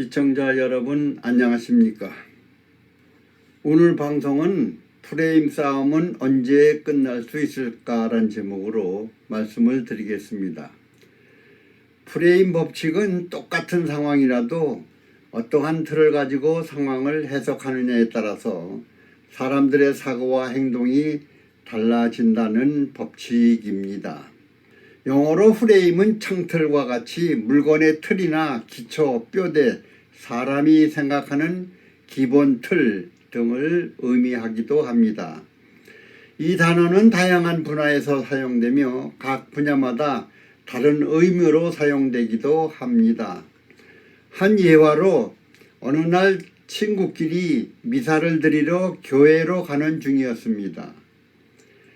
시청자 여러분 안녕하십니까? 오늘 방송은 프레임 싸움은 언제 끝날 수 있을까라는 제목으로 말씀을 드리겠습니다. 프레임 법칙은 똑같은 상황이라도 어떠한 틀을 가지고 상황을 해석하느냐에 따라서 사람들의 사고와 행동이 달라진다는 법칙입니다. 영어로 프레임은 창틀과 같이 물건의 틀이나 기초, 뼈대, 사람이 생각하는 기본 틀 등을 의미하기도 합니다. 이 단어는 다양한 분야에서 사용되며 각 분야마다 다른 의미로 사용되기도 합니다. 한 예화로 어느 날 친구끼리 미사를 드리러 교회로 가는 중이었습니다.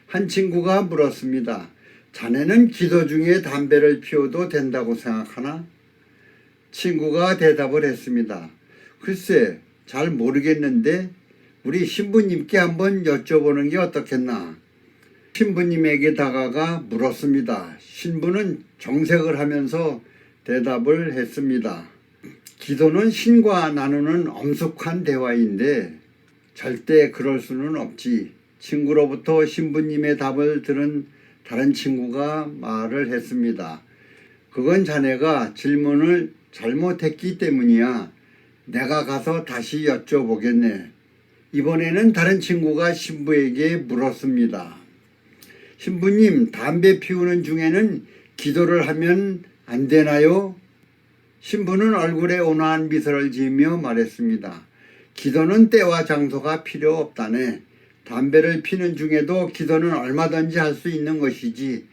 한 친구가 물었습니다. 자네는 기도 중에 담배를 피워도 된다고 생각하나? 친구가 대답을 했습니다. 글쎄, 잘 모르겠는데 우리 신부님께 한번 여쭤보는 게 어떻겠나? 신부님에게 다가가 물었습니다. 신부는 정색을 하면서 대답을 했습니다. 기도는 신과 나누는 엄숙한 대화인데 절대 그럴 수는 없지. 친구로부터 신부님의 답을 들은 다른 친구가 말을 했습니다. 그건 자네가 질문을 잘못했기 때문이야. 내가 가서 다시 여쭤보겠네. 이번에는 다른 친구가 신부에게 물었습니다. 신부님, 담배 피우는 중에는 기도를 하면 안 되나요? 신부는 얼굴에 온화한 미소를 지으며 말했습니다. 기도는 때와 장소가 필요 없다네. 담배를 피는 중에도 기도는 얼마든지 할 수 있는 것이지.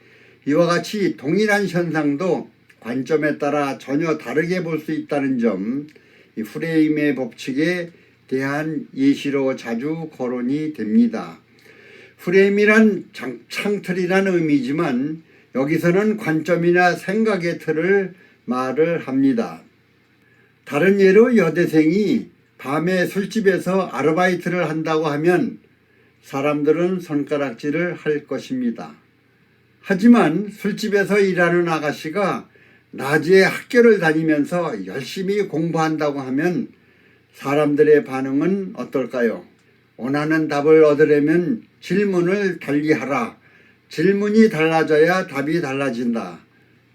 이와 같이 동일한 현상도 관점에 따라 전혀 다르게 볼 수 있다는 점, 이 프레임의 법칙에 대한 예시로 자주 거론이 됩니다. 프레임이란 창틀이란 의미지만 여기서는 관점이나 생각의 틀을 말을 합니다. 다른 예로 여대생이 밤에 술집에서 아르바이트를 한다고 하면 사람들은 손가락질을 할 것입니다. 하지만 술집에서 일하는 아가씨가 낮에 학교를 다니면서 열심히 공부한다고 하면 사람들의 반응은 어떨까요? 원하는 답을 얻으려면 질문을 달리하라. 질문이 달라져야 답이 달라진다.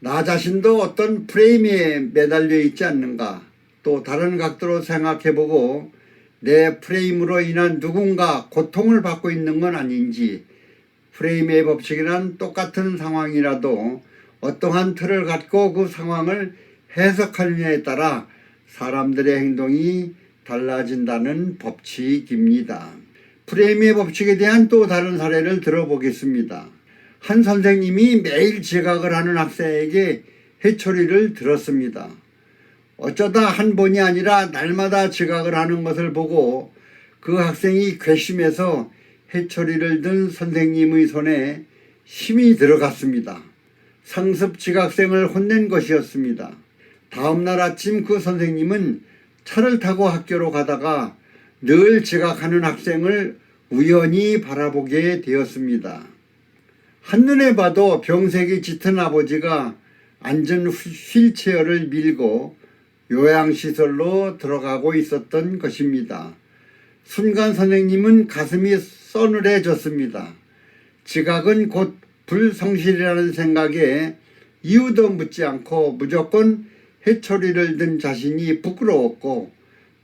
나 자신도 어떤 프레임에 매달려 있지 않는가? 또 다른 각도로 생각해보고 내 프레임으로 인한 누군가 고통을 받고 있는 건 아닌지, 프레임의 법칙이란 똑같은 상황이라도 어떠한 틀을 갖고 그 상황을 해석하느냐에 따라 사람들의 행동이 달라진다는 법칙입니다. 프레임의 법칙에 대한 또 다른 사례를 들어보겠습니다. 한 선생님이 매일 지각을 하는 학생에게 회초리를 들었습니다. 어쩌다 한 번이 아니라 날마다 지각을 하는 것을 보고 그 학생이 괘씸해서 회초리를 든 선생님의 손에 힘이 들어갔습니다. 상습 지각생을 혼낸 것이었습니다. 다음날 아침 그 선생님은 차를 타고 학교로 가다가 늘 지각하는 학생을 우연히 바라보게 되었습니다. 한눈에 봐도 병색이 짙은 아버지가 앉은 휠체어를 밀고 요양시설로 들어가고 있었던 것입니다. 순간 선생님은 가슴이 서늘해졌습니다. 지각은 곧 불성실이라는 생각에 이유도 묻지 않고 무조건 회초리를 든 자신이 부끄러웠고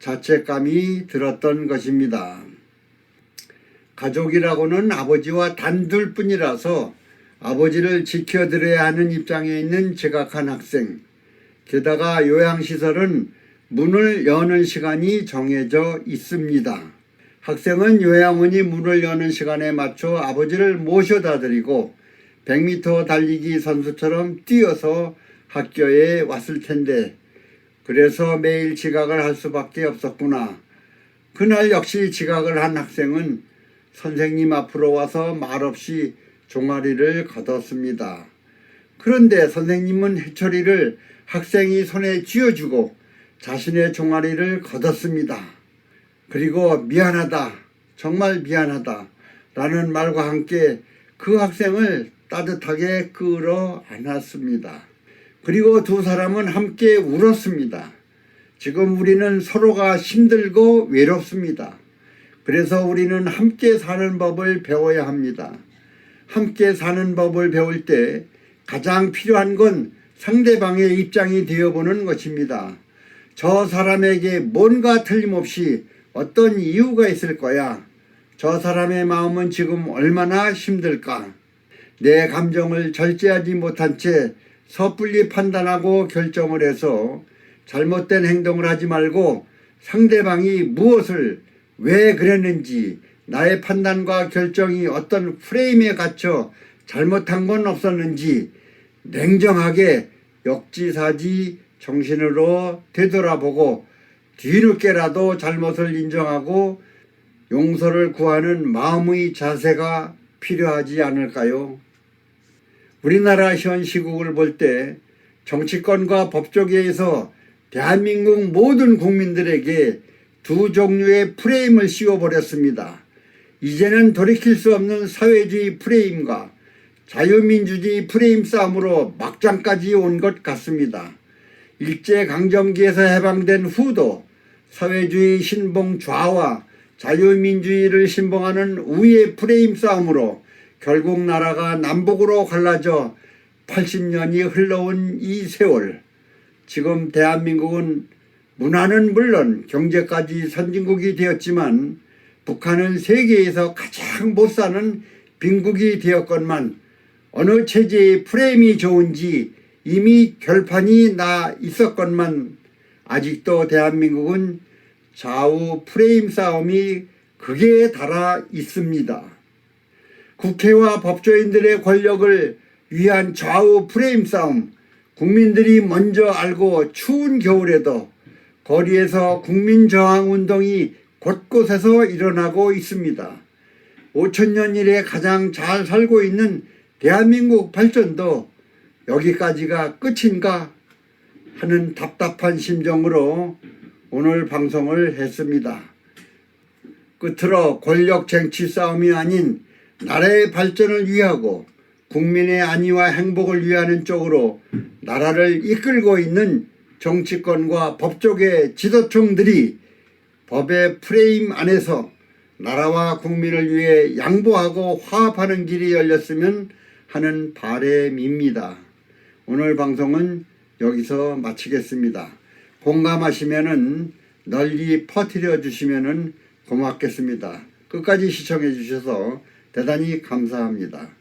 자책감이 들었던 것입니다. 가족이라고는 아버지와 단둘뿐이라서 아버지를 지켜드려야 하는 입장에 있는 지각한 학생, 게다가 요양시설은 문을 여는 시간이 정해져 있습니다. 학생은 요양원이 문을 여는 시간에 맞춰 아버지를 모셔다 드리고 100m 달리기 선수처럼 뛰어서 학교에 왔을 텐데 그래서 매일 지각을 할 수밖에 없었구나. 그날 역시 지각을 한 학생은 선생님 앞으로 와서 말없이 종아리를 걷었습니다. 그런데 선생님은 회초리를 학생이 손에 쥐어주고 자신의 종아리를 걷었습니다. 그리고 미안하다, 정말 미안하다 라는 말과 함께 그 학생을 따뜻하게 끌어 안았습니다. 그리고 두 사람은 함께 울었습니다. 지금 우리는 서로가 힘들고 외롭습니다. 그래서 우리는 함께 사는 법을 배워야 합니다. 함께 사는 법을 배울 때 가장 필요한 건 상대방의 입장이 되어보는 것입니다. 저 사람에게 뭔가 틀림없이 어떤 이유가 있을 거야. 저 사람의 마음은 지금 얼마나 힘들까. 내 감정을 절제하지 못한 채 섣불리 판단하고 결정을 해서 잘못된 행동을 하지 말고 상대방이 무엇을 왜 그랬는지, 나의 판단과 결정이 어떤 프레임에 갇혀 잘못한 건 없었는지 냉정하게 역지사지 정신으로 되돌아보고 뒤늦게라도 잘못을 인정하고 용서를 구하는 마음의 자세가 필요하지 않을까요? 우리나라 현 시국을 볼 때 정치권과 법조계에서 대한민국 모든 국민들에게 두 종류의 프레임을 씌워버렸습니다. 이제는 돌이킬 수 없는 사회주의 프레임과 자유민주주의 프레임 싸움으로 막장까지 온 것 같습니다. 일제강점기에서 해방된 후도 사회주의 신봉 좌와 자유민주주의를 신봉하는 우의 프레임 싸움으로 결국 나라가 남북으로 갈라져 80년이 흘러온 이 세월, 지금 대한민국은 문화는 물론 경제까지 선진국이 되었지만 북한은 세계에서 가장 못 사는 빈국이 되었건만 어느 체제의 프레임이 좋은지 이미 결판이 나 있었건만 아직도 대한민국은 좌우 프레임 싸움이 극에 달아 있습니다. 국회와 법조인들의 권력을 위한 좌우 프레임 싸움, 국민들이 먼저 알고 추운 겨울에도 거리에서 국민저항운동이 곳곳에서 일어나고 있습니다. 5천년 이래 가장 잘 살고 있는 대한민국 발전도 여기까지가 끝인가 하는 답답한 심정으로 오늘 방송을 했습니다. 끝으로 권력 쟁취 싸움이 아닌 나라의 발전을 위하고 국민의 안위와 행복을 위하는 쪽으로 나라를 이끌고 있는 정치권과 법조계 지도층들이 법의 프레임 안에서 나라와 국민을 위해 양보하고 화합하는 길이 열렸으면 하는 바람입니다. 오늘 방송은 여기서 마치겠습니다. 공감하시면은 널리 퍼뜨려 주시면은 고맙겠습니다. 끝까지 시청해 주셔서 대단히 감사합니다.